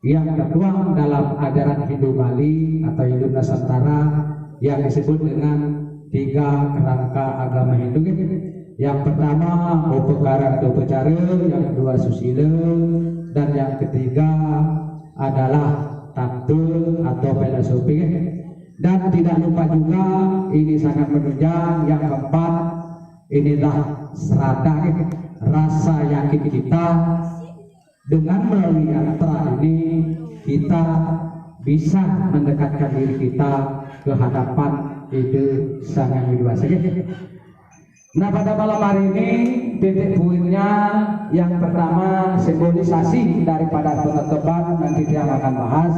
yang tertuang dalam ajaran Hindu Bali atau Hindu Nusantara yang disebut dengan tiga kerangka agama Hindu. Yang pertama upekara atau upacara, yang kedua susila, dan yang ketiga adalah tatul atau filosofi. Dan tidak lupa juga ini sangat menunjang yang keempat, inilah serata, rasa yakin kita. Dengan melalui yantra ini kita bisa mendekatkan diri kita ke hadapan ide Sang Yang Widi Wasa. Nah, pada malam hari ini titik poinnya yang pertama simbolisasi daripada penutupan. Nanti dia akan bahas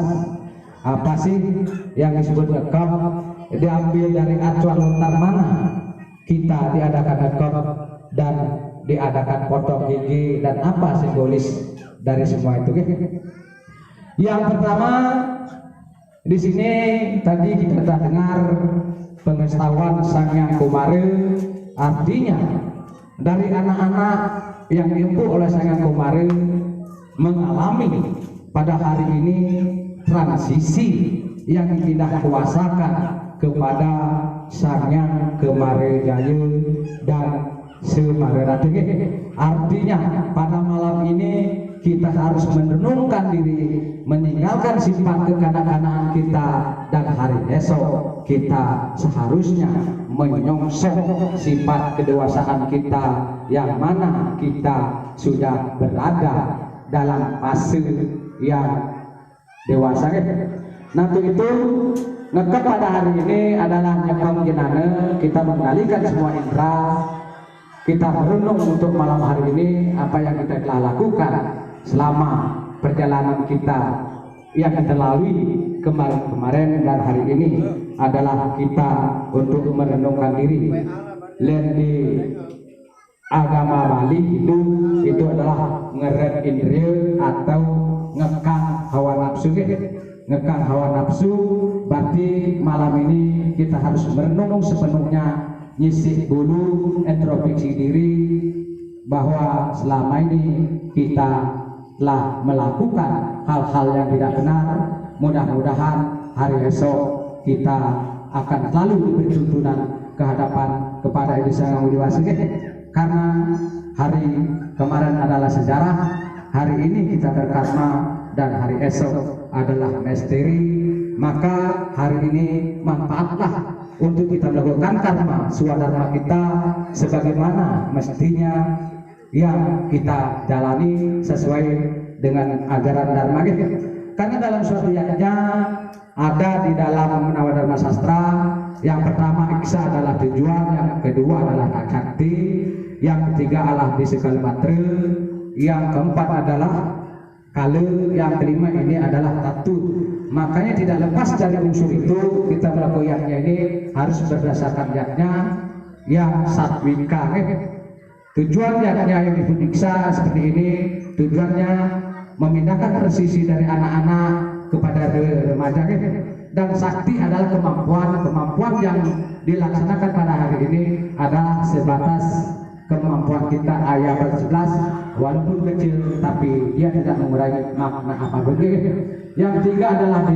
apa sih yang disebut nekam, diambil dari acuan lontar mana kita diadakan nekam dan diadakan potong gigi, dan apa simbolis dari semua itu. Yang pertama di sini tadi kita telah dengar pengetahuan Sang Yang Kumara, artinya dari anak-anak yang diempuh oleh Sang Yang Kumara mengalami pada hari ini transisi yang tidak kuasakan kepada Sang Yang Kumara Jaya dan Semarerati. Artinya pada malam ini kita harus merenungkan diri, meninggalkan sifat kekanak-kanakan kita, dan hari esok kita seharusnya menyongsong sifat kedewasaan kita, yang mana kita sudah berada dalam fase yang dewasa. Nah, untuk itu ngekep pada hari ini adalah nyekam jenana, kita mengendalikan semua indera, kita merenung untuk malam hari ini apa yang kita telah lakukan selama perjalanan kita yang kita lalui kemarin dan hari ini adalah kita untuk merenungkan diri. Di agama Bali itu adalah ngeret indria atau ngekang hawa nafsu. Ngekang hawa nafsu berarti malam ini kita harus merenung sepenuhnya, nyisik dulu, introspeksi diri bahwa selama ini kita telah melakukan hal-hal yang tidak benar. Mudah-mudahan hari esok kita akan selalu diberi tuntunan ke hadapan kepada Edi Sang Yang Widi Wasa. Karena hari kemarin adalah sejarah, hari ini kita berkarma, dan hari esok adalah misteri. Maka hari ini manfaatlah untuk kita melakukan karma swadharma kita sebagaimana mestinya yang kita jalani sesuai dengan ajaran Dharma. Karena dalam suatu ayatnya ada di dalam Menawa Dharma Sastra, yang pertama iksa adalah tujuan, yang kedua adalah kakakti, yang ketiga adalah disekal matre, yang keempat adalah kale, yang kelima ini adalah tatu. Makanya tidak lepas dari unsur itu kita melakukan yaknya ini harus berdasarkan yaknya yang satwika. Tujuan yaknya yang dipudiksa seperti ini, tujuannya memindahkan presisi dari anak-anak kepada remaja. Dan sakti adalah kemampuan yang dilaksanakan pada hari ini adalah sebatas kemampuan kita ayat 11, walaupun kecil tapi dia tidak mengurangi makna apapun. Yang ketiga adalah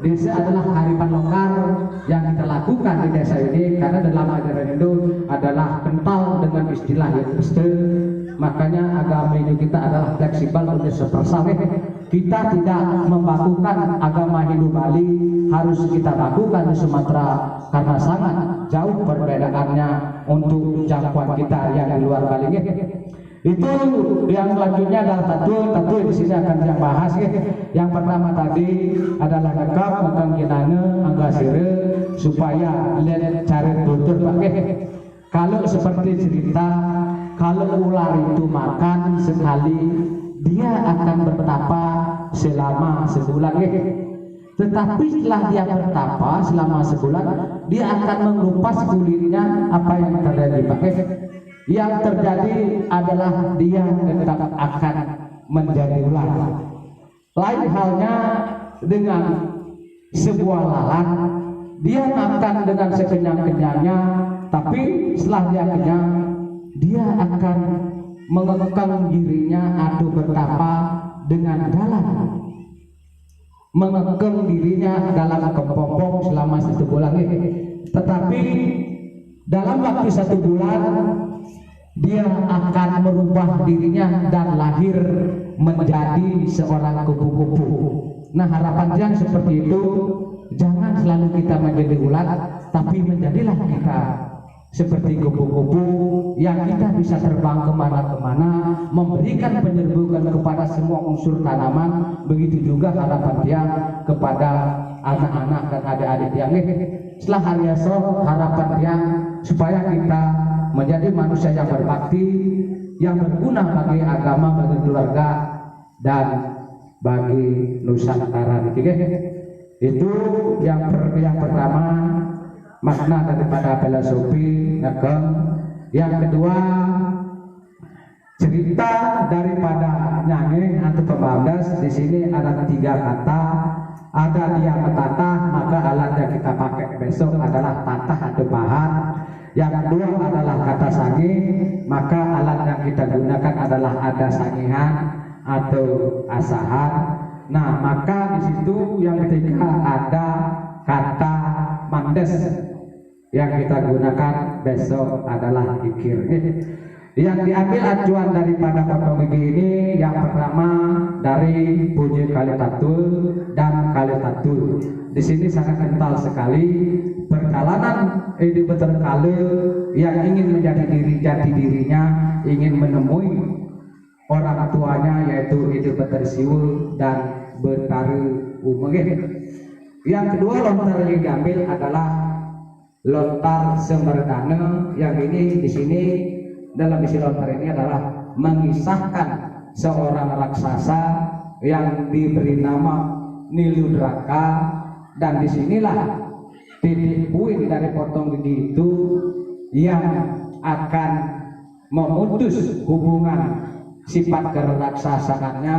desa adalah kearifan lokal yang kita lakukan di desa ini, karena dalam ajaran Hindu adalah kental dengan istilah yang Kristen. Makanya agama Hindu kita adalah fleksibel untuk sepersama. Kita tidak membakukan agama Hindu Bali harus kita bakukan di Sumatera, karena sangat jauh perbedaannya untuk jangkauan kita yang di luar Bali. Itu yang selanjutnya adalah tatu di sini akan yang bahas. Yang pertama tadi adalah ngekang kinane anggasire supaya lihat cari tutur pakai. Kalau seperti cerita, kalau ular itu makan sekali dia akan bertapa selama sebulan. Tetapi setelah dia bertapa selama sebulan, dia akan mengupas kulitnya. Apa yang terjadi pakai? Yang terjadi adalah dia tetap akan menjadi ular. Lain halnya dengan sebuah lalat, dia makan dengan sekenyang-kenyangnya, tapi setelah dia kenyang, dia akan mengekang dirinya atau bertapa dengan dalam mengekang dirinya dalam kepompong selama 1 bulan ini. Tetapi dalam waktu 1 bulan dia akan merubah dirinya dan lahir menjadi seorang kupu-kupu. Nah, harapan yang seperti itu, jangan selalu kita menjadi ulat, tapi menjadilah kita seperti kupu-kupu yang kita bisa terbang kemana-kemana, memberikan penyerbukan kepada semua unsur tanaman. Begitu juga harapan dia kepada anak-anak dan adik-adik yang setelah hari esok, harapan dia supaya kita menjadi manusia yang berbakti, yang berguna bagi agama, bagi keluarga, dan bagi Nusantara. Itu yang pertama, makna daripada filosofi ngegeng. Yang kedua, cerita daripada nyangeng atau pembabdas. Di sini ada 3 kata. Ada dia metatah, maka alat yang kita pakai besok adalah tatah atau bahan. Yang kedua adalah kata sangi, maka alat yang kita gunakan adalah ada sangihan atau asahan. Nah, maka di situ yang ketiga ada kata mandes, yang kita gunakan besok adalah kikir. Yang diambil acuan daripada potong gigi ini, yang pertama dari bunyi kalitatul dan kalitatul. Di sini sangat kental sekali perjalanan Edi Beterkale yang ingin menjadi jati dirinya, ingin menemui orang tuanya yaitu Edi Betersiul dan Betari Umegeh. Yang kedua lontar yang diambil adalah lontar Semberdana, yang ini di sini dalam isi lontar ini adalah mengisahkan seorang raksasa yang diberi nama Niludraka, dan disinilah titik poin dari potong gigi itu yang akan memutus hubungan sifat keraksasaannya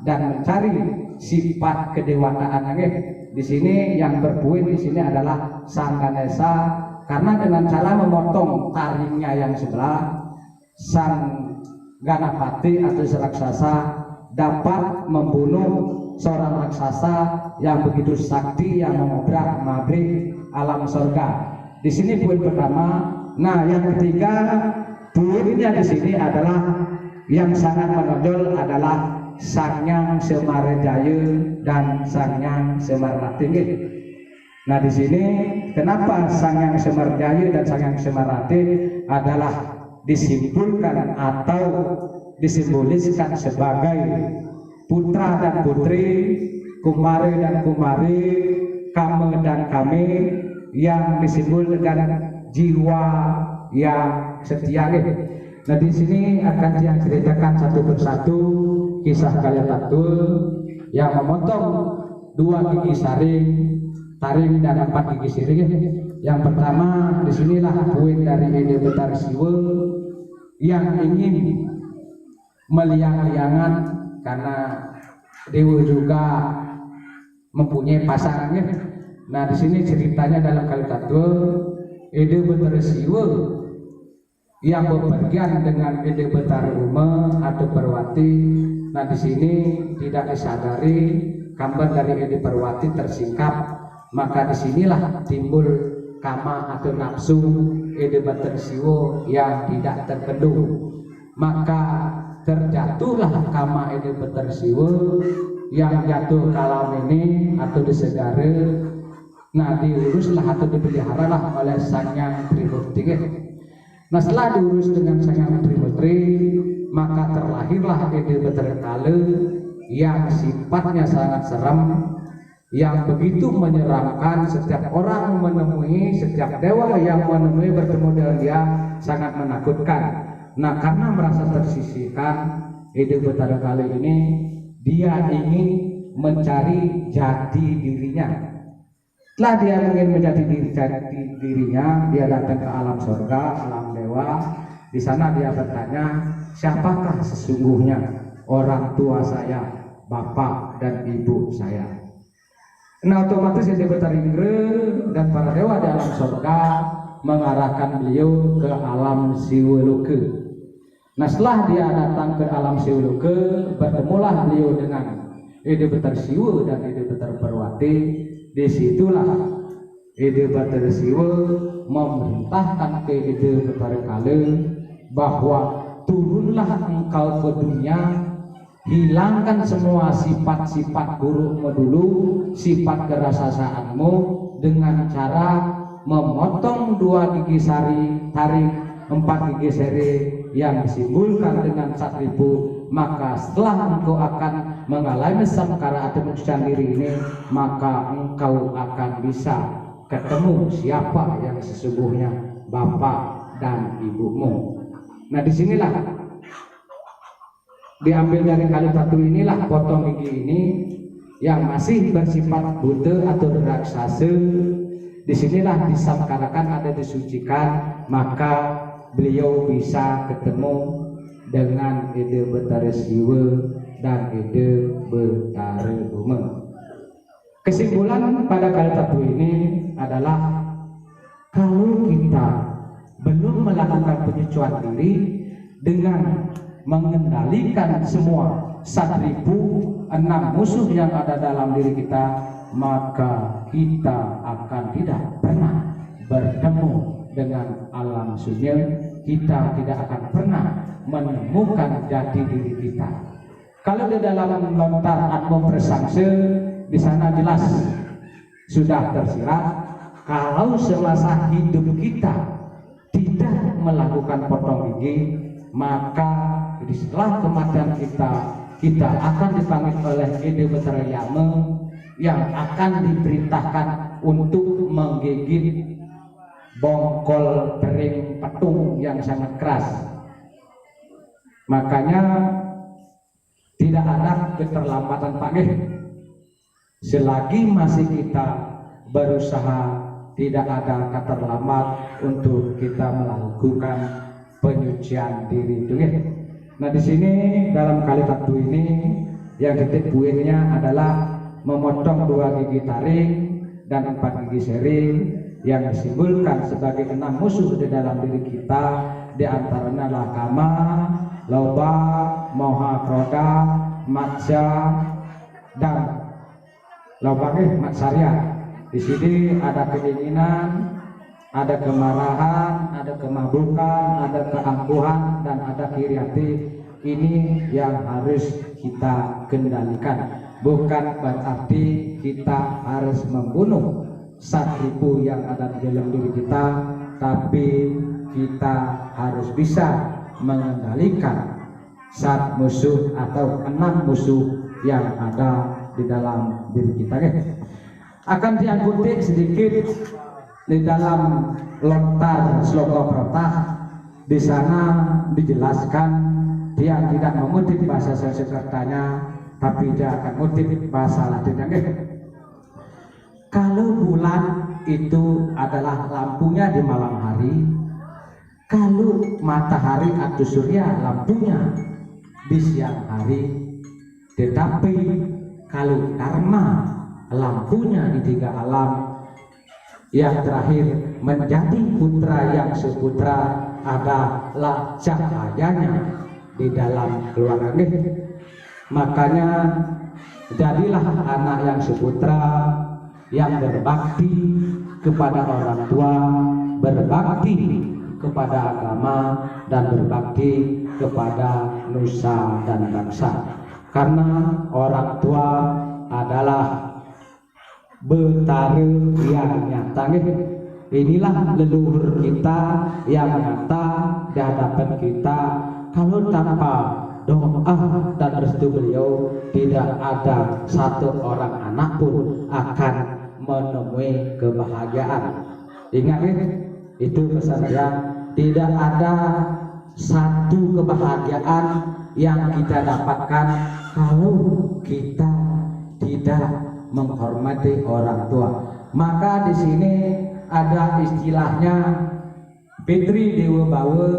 dan mencari sifat kedewataan. Di sini yang berpoin di sini adalah Sang Ganesha, karena dengan cara memotong taringnya yang sebelah, Sang Ganapati atau raksasa dapat membunuh seorang raksasa yang begitu sakti, yang mengobrak-abrik alam surga. Di sini poin pertama. Nah, yang ketiga poinnya di sini adalah yang sangat menonjol adalah Sangyang Semarajaya dan Sangyang Semarati. Nah, di sini kenapa Sangyang Semarajaya dan Sangyang Semarati adalah disimpulkan atau disimboliskan sebagai putra dan putri, kumari dan kumari, kame dan kami, yang disimbol dengan jiwa yang setia. Nah, di sini akan saya ceritakan satu persatu kisah Kalitatul yang memotong 2 gigi saring, taring dan 4 gigi siring. Yang pertama, disinilah poin dari Edi Betarsiul yang ingin meliang-liangan karena Dewa juga mempunyai pasangannya. Nah, di sini ceritanya dalam Kalitatul, Edi Betarsiul yang bepergian dengan Edi Betaruma atau Perwati. Nah, di sini tidak disadari gambar dari Edi Perwati tersingkap, maka disinilah timbul kama atau nafsu Edi Betarsiul yang tidak terbendung. Maka terjatuhlah kama Edi Betarsiul yang jatuh kalam ini atau disegara. Nah, diuruslah atau dipeliharalah oleh Sangyang Trimurti. Nah, setelah diurus dengan Sangyang Trimurti, maka terlahirlah Edi Beterkale yang sifatnya sangat seram, yang begitu menyeramkan. Setiap orang menemui, setiap dewa yang menemui bertemu dengan dia sangat menakutkan. Nah, karena merasa tersisihkan, Edi Beterkale ini dia ingin mencari jati dirinya. Setelah dia ingin menjadi jati dirinya, dia datang ke alam surga, alam dewa. Di sana dia bertanya, siapakah sesungguhnya orang tua saya, bapak dan ibu saya? Nah, otomatis Edi Betarindra dan para dewa di alam surga mengarahkan beliau ke alam Siwaluke. Nah setelah dia datang ke alam siwuluke, bertemulah beliau dengan Ide Betar Siwa dan Ide Betar Perwati. Disitulah Ide Betar Siwa memerintahkan ke Ide Betar Kale bahwa turunlah engkau ke dunia, hilangkan semua sifat-sifat burukmu dulu, sifat kerasasaanmu, dengan cara memotong 2 gigi sari, tarik 4 gigi seri yang disimbolkan dengan 1000. Maka setelah engkau akan mengalami samkara atau mencucian diri ini, maka engkau akan bisa ketemu siapa yang sesungguhnya bapak dan ibumu. Nah disinilah diambil dari kali satu inilah potong gigi ini yang masih bersifat buta atau raksasa. Disinilah disamkarakan, ada disucikan, maka beliau bisa ketemu dengan Ide Betara Siwa dan Ide Betara Uma. Kesimpulan pada kali satu ini adalah kalau kita belum melakukan penyucian diri dengan mengendalikan semua 1006 musuh yang ada dalam diri kita, maka kita akan tidak pernah bertemu dengan alam sunyi. Kita tidak akan pernah menemukan jati diri kita. Kalau di dalam lontar atmo persangse, di sana jelas sudah tersirat kalau semasa hidup kita tidak melakukan potong gigi, maka setelah kematian kita akan dipanggil oleh Ide Betara Yama yang akan diperintahkan untuk menggigit bongkol tering petung yang sangat keras. Makanya tidak ada keterlambatan Pak Gih. Selagi masih kita berusaha, tidak ada kata terlambat untuk kita melakukan penyucian diri itu. Nah di sini dalam kali satu ini yang titik poinnya adalah memotong 2 gigi taring dan 4 gigi seri yang disimbolkan sebagai 6 musuh di dalam diri kita, di antaranya adalah kama, loba, moha, kroda, matsya, dan loba matsarya. Di sini ada keinginan, ada kemarahan, ada kemabukan, ada keangkuhan, dan ada kiriati. Ini yang harus kita kendalikan. Bukan berarti kita harus membunuh 1000 yang ada di dalam diri kita, tapi kita harus bisa mengendalikan 1 musuh atau 6 musuh yang ada di dalam diri kita. Akan diangkuti sedikit di dalam lontar sloka protah. Di sana dijelaskan dia tidak mengutip bahasa Sanskertanya, tapi dia akan mengutip bahasa Latinnya. Kalau bulan itu adalah lampunya di malam hari, kalau matahari atau surya lampunya di siang hari, tetapi kalau karma lampunya di 3 alam, yang terakhir menjadi putra yang seputra adalah cahayanya di dalam keluarga. Makanya jadilah anak yang seputra, yang berbakti kepada orang tua, berbakti kepada agama, dan berbakti kepada nusa dan bangsa. Karena orang tua adalah betara yang nyata. Inilah leluhur kita yang nyata di hadapan kita. Kalau tanpa doa dan restu beliau, tidak ada 1 orang anak pun akan menemui kebahagiaan. Ingat itu pesan saya. Tidak ada 1 kebahagiaan yang kita dapatkan kalau kita tidak menghormati orang tua. Maka di sini ada istilahnya Fitri Dewa Bawa,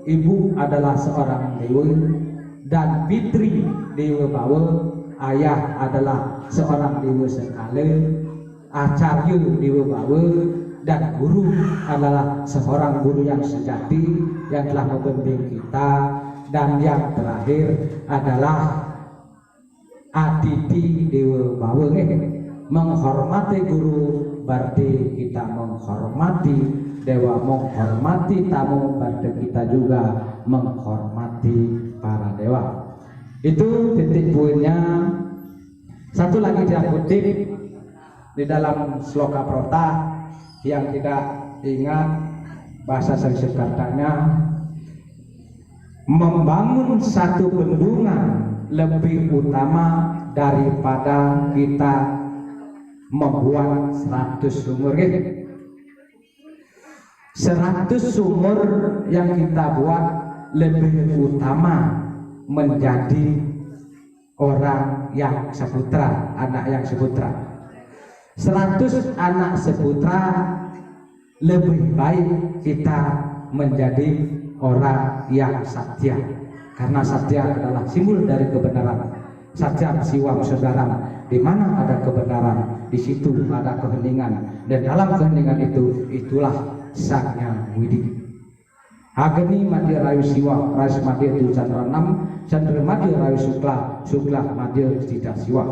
ibu adalah seorang dewa, dan Fitri Dewa Bawa, ayah adalah seorang dewa sekali. Acarya Dewa Bawa dan guru adalah seorang guru yang sejati yang telah membimbing kita. Dan yang terakhir adalah Aditi Dewa Baweng, menghormati guru berarti kita menghormati dewa, menghormati tamu berarti kita juga menghormati para dewa. Itu titik poinnya. Satu lagi dia kutip di dalam sloka prota yang tidak ingat bahasa Sanskertanya, membangun satu bendungan lebih utama daripada kita membuat 100 sumur. 100 sumur yang kita buat lebih utama menjadi orang yang seputra, anak yang seputra. 100 anak seputra lebih baik kita menjadi orang yang satya, karena satya adalah simbol dari kebenaran. Satya siwam saudara, di mana ada kebenaran di situ ada keheningan, dan dalam keheningan itu itulah Sang Hyang Widi. Agni Madya Rayu Siwa, Rayu Madya itu Chandra 6, Chandra Madya Rayu Sukla, Sukla Madya Tidak Siwa.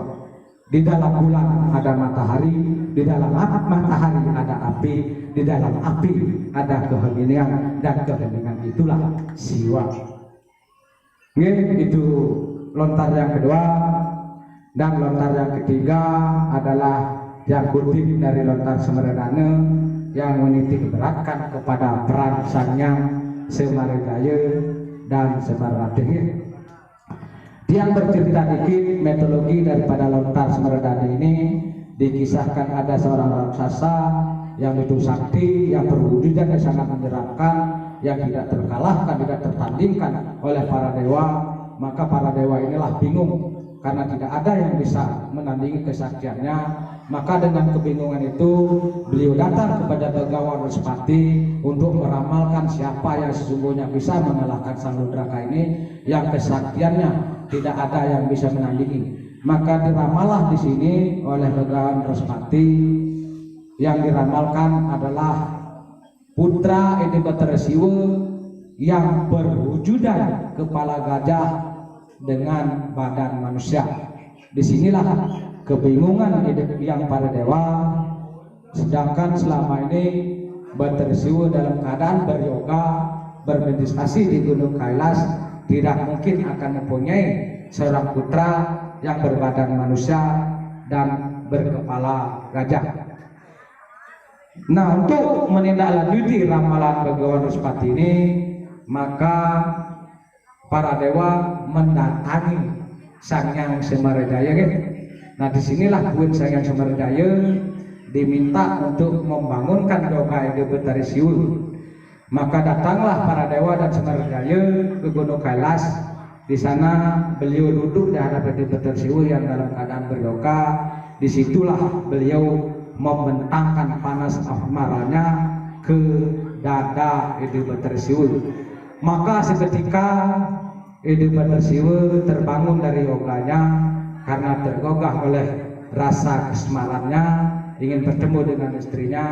Di dalam bulan ada matahari, di dalam matahari ada api, di dalam api ada keheningan, dan keheningan itulah Siwa. Itu lontar yang kedua. Dan lontar yang ketiga adalah yang kutip dari lontar Semerdane yang menitik beratkan kepada peran Sang Hyang Semardaya dan Semardati. Yang bercerita dikit metodologi daripada lontar Semerdane ini, dikisahkan ada seorang raksasa yang itu sakti, yang berwujudan yang sangat menyeramkan, yang tidak terkalahkan, tidak tertandingkan oleh para dewa. Maka para dewa inilah bingung karena tidak ada yang bisa menandingi kesaktiannya. Maka dengan kebingungan itu beliau datang kepada Begawan Respati untuk meramalkan siapa yang sesungguhnya bisa mengalahkan Sang Rudraka ini, yang kesaktiannya tidak ada yang bisa menandingi. Maka diramalah di sini oleh Begawan Respati, yang diramalkan adalah putra Edi Bathara Siwa yang berwujudan kepala gajah dengan badan manusia. Disinilah kebingungan yang para dewa, sedangkan selama ini Bathara Siwa dalam keadaan beryoga, bermeditasi di Gunung Kailas, tidak mungkin akan mempunyai seorang putra yang berbadan manusia dan berkepala gajah. Nah, untuk menindaklanjuti ramalan Begawan Respati ini, maka para dewa mendatangi Sang Hyang Semardaya. Nah, disinilah buat Sang Hyang Semardaya diminta untuk membangunkan yoga Edi Bathara Siwa. Maka datanglah para dewa dan Semardaya ke Gunung Kailas. Di sana beliau duduk di hadapan Edi Bathara Siwa yang dalam keadaan beryoga. Disitulah beliau membentangkan panas amaranya ke dada Edi Bathara Siwa. Maka seketika Edi Bathara Siwa terbangun dari yoganya karena tergugah oleh rasa kesemarannya ingin bertemu dengan istrinya.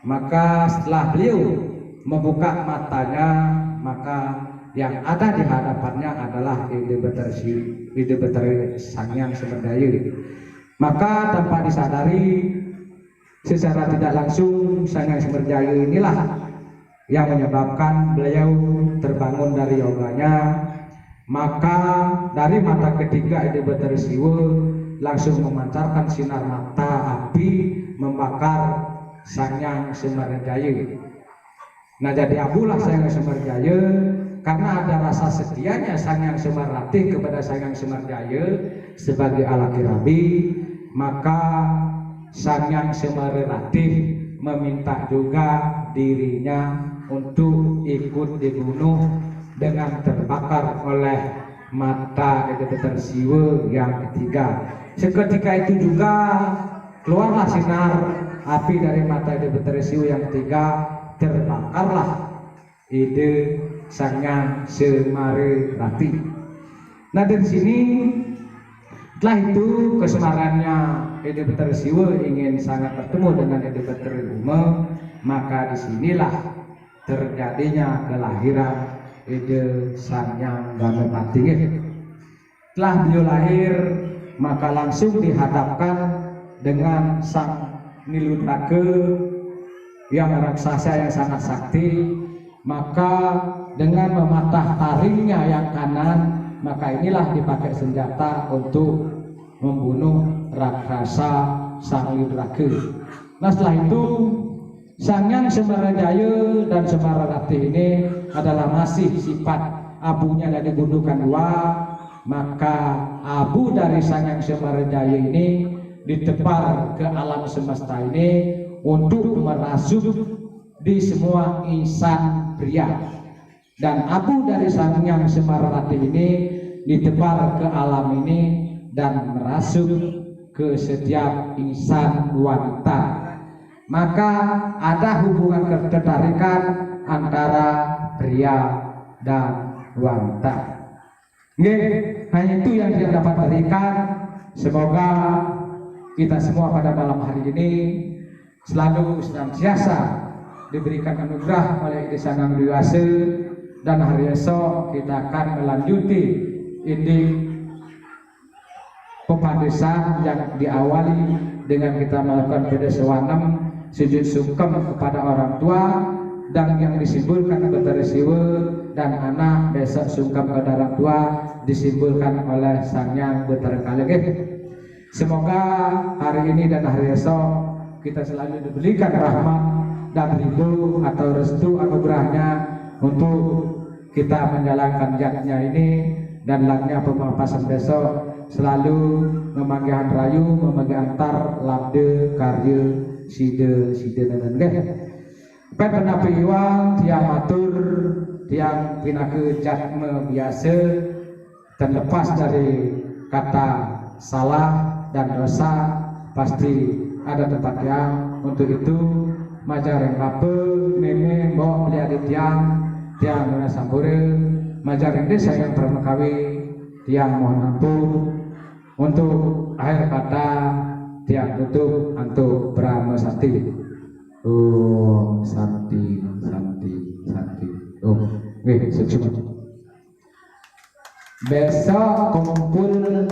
Maka setelah beliau membuka matanya, maka yang ada di hadapannya adalah Edi Bathara Siwa, Edi Bathara Sang Hyang Semardaya. Maka tanpa disadari, secara tidak langsung Sang Hyang Semardaya inilah yang menyebabkan beliau terbangun dari yoganya. Maka dari mata ketiga Edi Bathara Siwa langsung memancarkan sinar mata api membakar Sang Hyang Semardaya. Nah, jadi abulah Sang Hyang Semardaya karena ada rasa setianya Sang Hyang Semardati kepada Sang Hyang Semardaya sebagai alakirabi. Maka Sang Hyang Semardati meminta juga dirinya untuk ikut dibunuh dengan terbakar oleh mata Edi Bathara Siwa yang ketiga. Seketika itu juga keluarlah sinar api dari mata Edi Bathara Siwa yang ketiga, terbakarlah ide Sang Hyang Semardati. Nah, dari sini setelah itu kesemarannya Edi Bathara Siwa ingin sangat bertemu dengan Edi Bathara Uma. Maka disinilah terjadinya kelahiran ide Sang Hyang Ganepati. Setelah beliau lahir, maka langsung dihadapkan dengan Sang Niludraga yang raksasa yang sangat sakti. Maka dengan mematah taringnya yang kanan, maka inilah dipakai senjata untuk membunuh raksasa Sang Niludraga. Nah setelah itu Sang Hyang Sembarajaya dan Sembararati ini adalah masih sifat abunya dari gundukan dua. Maka abu dari Sang Hyang Sembarajaya ini ditepar ke alam semesta ini untuk merasuk di semua insan pria. Dan abu dari Sang Hyang Sembararati ini ditepar ke alam ini dan merasuk ke setiap insan wanita. Maka ada hubungan ketertarikan antara pria dan wanita. Hanya itu yang dia dapat berikan. Semoga kita semua pada malam hari ini selalu senantiasa diberikan anugerah oleh Sang Hyang Widi, dan hari esok kita akan melanjuti ini pepadesan yang diawali dengan kita melakukan pedesawanem sujud sungkem kepada orang tua, dan yang disimbolkan Bataresiwa dan anak besok sungkem kepada orang tua disimbolkan oleh Sang Hyang Batarkalih. Semoga hari ini dan hari esok kita selalu diberikan rahmat dan ridho atau restu anugerahnya untuk kita menjalankan jatnya ini, dan langnya pemapasan besok selalu memanggihan rayu, memanggi antar labde karya side dan pen penapi iwang tiang matur tiang pinake jatme biasa, terlepas dari kata salah dan dosa pasti ada tempat yang untuk itu majareng apa meme mbok lihat tiang mana sambure majareng desa yang permekawi tiang mohon ampun. Untuk akhir kata tiang tutup antuk Brahma Sakti. Oh Sakti. Oh sukses. Besok kumpul